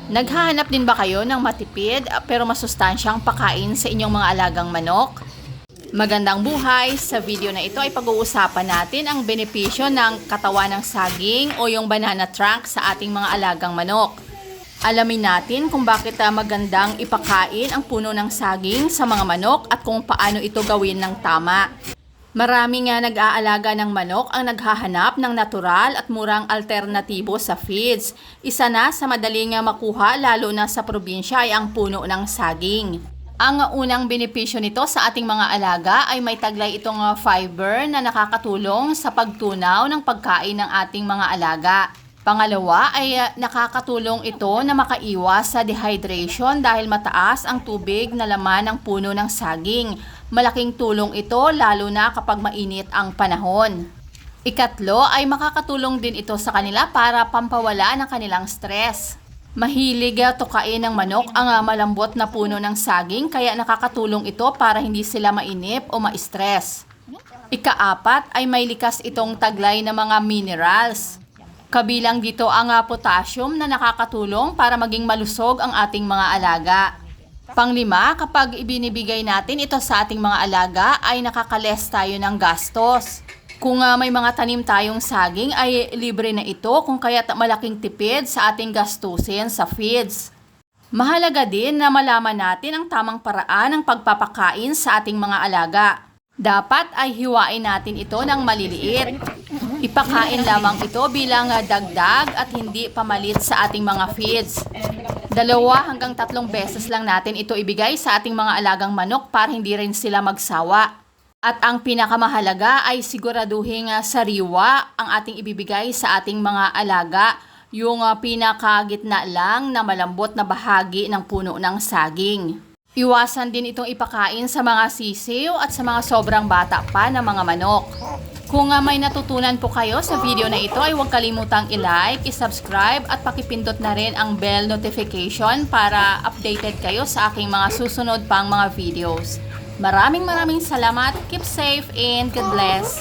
Naghahanap din ba kayo ng matipid pero masustansyang pakain sa inyong mga alagang manok? Magandang buhay! Sa video na ito ay pag-uusapan natin ang benepisyo ng katawan ng saging o yung banana trunk sa ating mga alagang manok. Alamin natin kung bakit magandang ipakain ang puno ng saging sa mga manok at kung paano ito gawin ng tama. Marami nga nag-aalaga ng manok ang naghahanap ng natural at murang alternatibo sa feeds. Isa na sa madaling makuha lalo na sa probinsya ay ang puno ng saging. Ang unang benepisyo nito sa ating mga alaga ay may taglay itong fiber na nakakatulong sa pagtunaw ng pagkain ng ating mga alaga. Pangalawa ay nakakatulong ito na makaiwas sa dehydration dahil mataas ang tubig na laman ng puno ng saging. Malaking tulong ito lalo na kapag mainit ang panahon. Ikatlo ay makakatulong din ito sa kanila para pampawala ng kanilang stress. Mahilig tukain ng manok ang malambot na puno ng saging kaya nakakatulong ito para hindi sila mainip o ma-stress. Ikaapat ay may likas itong taglay ng mga minerals. Kabilang dito ang potassium na nakakatulong para maging malusog ang ating mga alaga. Panglima, kapag ibinibigay natin ito sa ating mga alaga ay nakakales tayo ng gastos. Kung may mga tanim tayong saging ay libre na ito kung kaya't malaking tipid sa ating gastusin sa feeds. Mahalaga din na malaman natin ang tamang paraan ng pagpapakain sa ating mga alaga. Dapat ay hiwain natin ito ng maliliit. Ipakain lamang ito bilang dagdag at hindi pamalit sa ating mga feeds. 2 hanggang 3 beses lang natin ito ibigay sa ating mga alagang manok para hindi rin sila magsawa. At ang pinakamahalaga ay siguraduhin sariwa ang ating ibibigay sa ating mga alaga, yung pinakagitna lang na malambot na bahagi ng puno ng saging. Iwasan din itong ipakain sa mga sisiw at sa mga sobrang bata pa na mga manok. Kung may natutunan po kayo sa video na ito ay huwag kalimutang i-like, i-subscribe at pakipindot na rin ang bell notification para updated kayo sa aking mga susunod pang mga videos. Maraming salamat, keep safe and God bless!